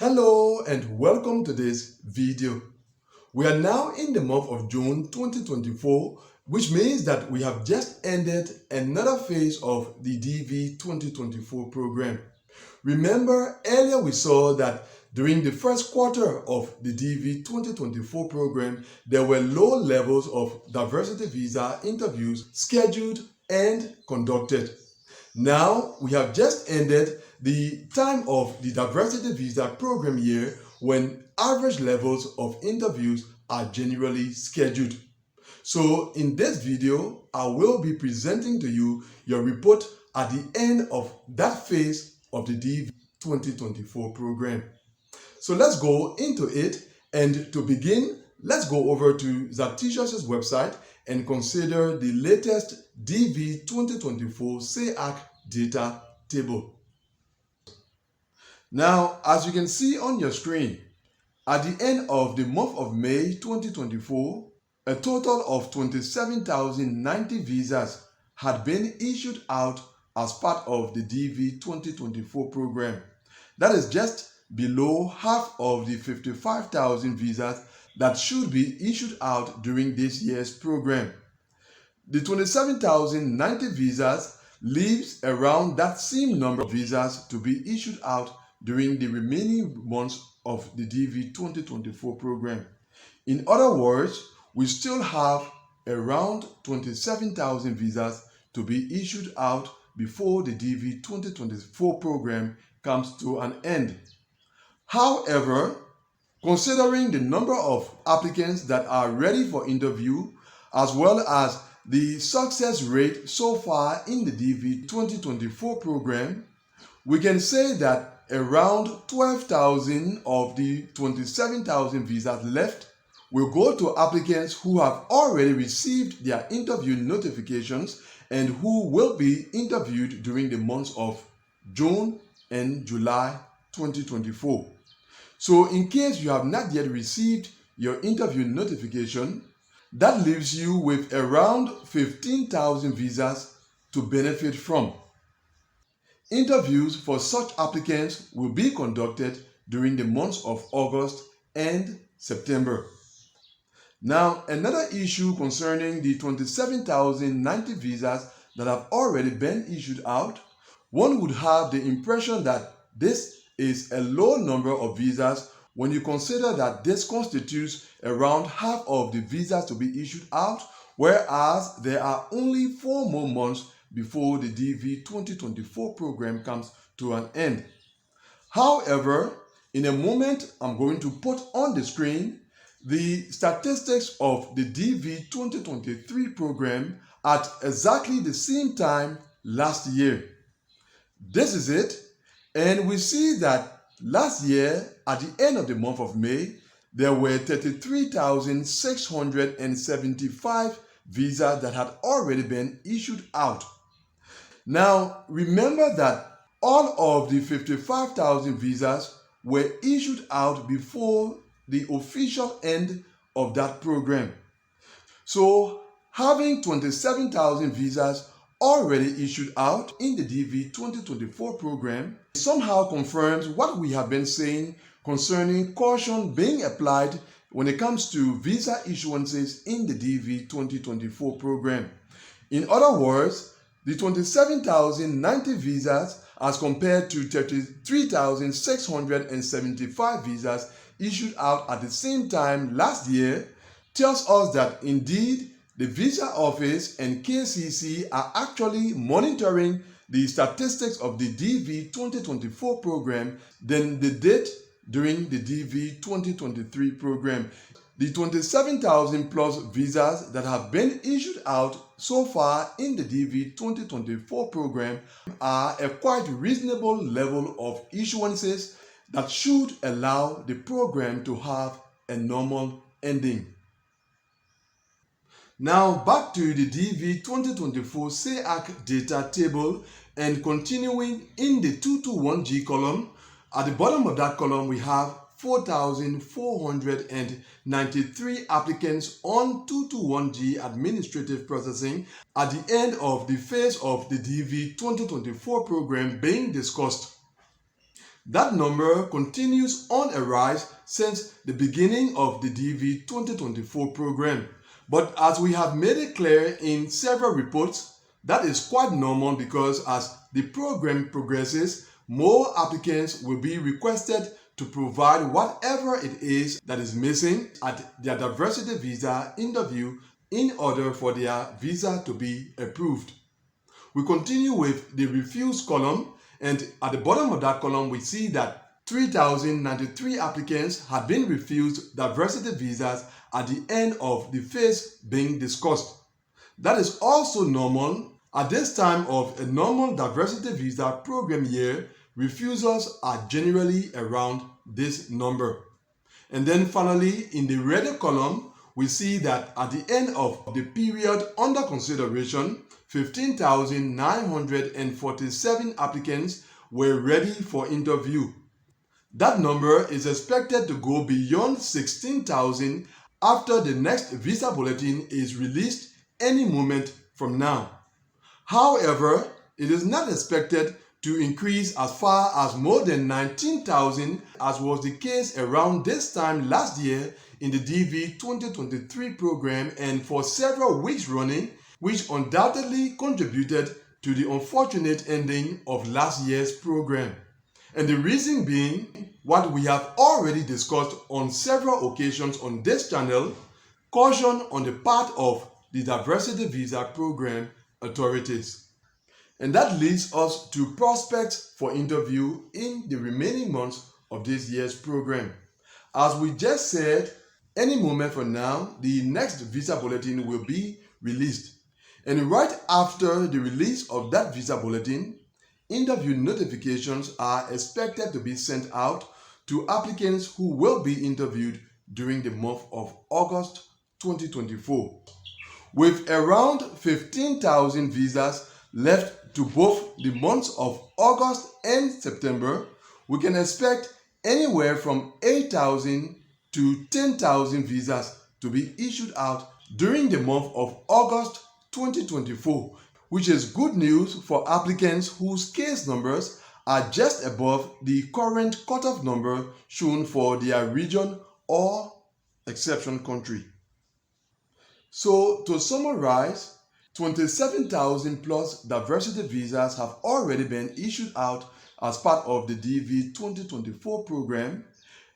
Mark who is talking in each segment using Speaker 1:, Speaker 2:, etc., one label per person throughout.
Speaker 1: Hello and welcome to this video. We are now in the month of June 2024, which means that we have just ended another phase of the DV 2024 program. Remember, earlier we saw that during the first quarter of the DV 2024 program, there were low levels of diversity visa interviews scheduled and conducted. Now, we have just ended the time of the diversity visa program year when average levels of interviews are generally scheduled. So in this video, I will be presenting to you your report at the end of that phase of the DV 2024 program. So let's go into it, and to begin, let's go over to Issuances website and consider the latest DV 2024 CEAC data table. Now, as you can see on your screen, at the end of the month of May 2024, a total of 27,090 visas had been issued out as part of the DV 2024 program. That is just below half of the 55,000 visas that should be issued out during this year's program. The 27,090 visas leaves around that same number of visas to be issued out during the remaining months of the DV 2024 program. In other words, we still have around 27,000 visas to be issued out before the DV 2024 program comes to an end. However, considering the number of applicants that are ready for interview, as well as the success rate so far in the DV 2024 program, we can say that around 12,000 of the 27,000 visas left will go to applicants who have already received their interview notifications and who will be interviewed during the months of June and July 2024. So in case you have not yet received your interview notification, that leaves you with around 15,000 visas to benefit from. Interviews for such applicants will be conducted during the months of August and September. Now, another issue concerning the 27,090 visas that have already been issued out, one would have the impression that this is a low number of visas when you consider that this constitutes around half of the visas to be issued out, whereas there are only 4 more months before the DV 2024 program comes to an end. However, in a moment, I'm going to put on the screen the statistics of the DV 2023 program at exactly the same time last year. This is it, and we see that last year, at the end of the month of May, there were 33,675 visas that had already been issued out. Now, remember that all of the 55,000 visas were issued out before the official end of that program. So, having 27,000 visas already issued out in the DV 2024 program somehow confirms what we have been saying concerning caution being applied when it comes to visa issuances in the DV 2024 program. In other words, the 27,090 visas as compared to 33,675 visas issued out at the same time last year tells us that indeed the Visa Office and KCC are actually monitoring the statistics of the DV 2024 program than they did during the DV 2023 program. The 27,000 plus visas that have been issued out so far in the DV 2024 program are a quite reasonable level of issuances that should allow the program to have a normal ending. Now back to the DV 2024 CEAC data table, and continuing in the 221G column. At the bottom of that column we have 4,493 applicants on 221G administrative processing at the end of the phase of the DV 2024 program being discussed. That number continues on a rise since the beginning of the DV 2024 program. But as we have made it clear in several reports, that is quite normal because as the program progresses, more applicants will be requested to provide whatever it is that is missing at their diversity visa interview in order for their visa to be approved. We continue with the refuse column, and at the bottom of that column we see that 3,093 applicants had been refused diversity visas at the end of the phase being discussed. That is also normal. At this time of a normal diversity visa program year, refusals are generally around this number. And then finally, in the red column, we see that at the end of the period under consideration, 15,947 applicants were ready for interview. That number is expected to go beyond 16,000 after the next visa bulletin is released any moment from now. However, it is not expected to increase as far as more than 19,000 as was the case around this time last year in the DV 2023 program and for several weeks running, which undoubtedly contributed to the unfortunate ending of last year's program. And the reason being what we have already discussed on several occasions on this channel, caution on the part of the diversity visa program authorities. And that leads us to prospects for interview in the remaining months of this year's program. As we just said, any moment from now, the next visa bulletin will be released. And right after the release of that visa bulletin, interview notifications are expected to be sent out to applicants who will be interviewed during the month of August 2024. With around 15,000 visas left to both the months of August and September, we can expect anywhere from 8,000 to 10,000 visas to be issued out during the month of August 2024, which is good news for applicants whose case numbers are just above the current cutoff number shown for their region or exception country. So to summarize, 27,000 plus diversity visas have already been issued out as part of the DV 2024 program.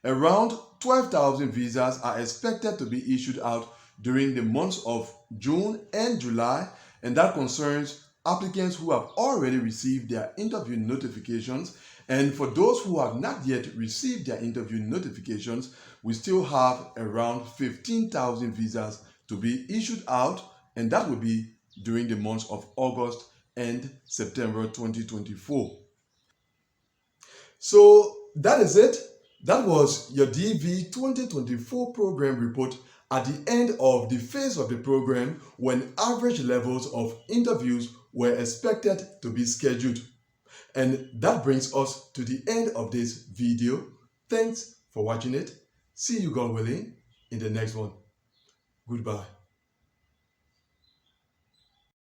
Speaker 1: Around 12,000 visas are expected to be issued out during the months of June and July, and that concerns applicants who have already received their interview notifications. And for those who have not yet received their interview notifications, we still have around 15,000 visas to be issued out, and that will be during the months of August and September 2024. So that is it. That was your DV 2024 program report at the end of the phase of the program when average levels of interviews were expected to be scheduled. And that brings us to the end of this video. Thanks for watching it. See you, God willing, in the next one. Goodbye.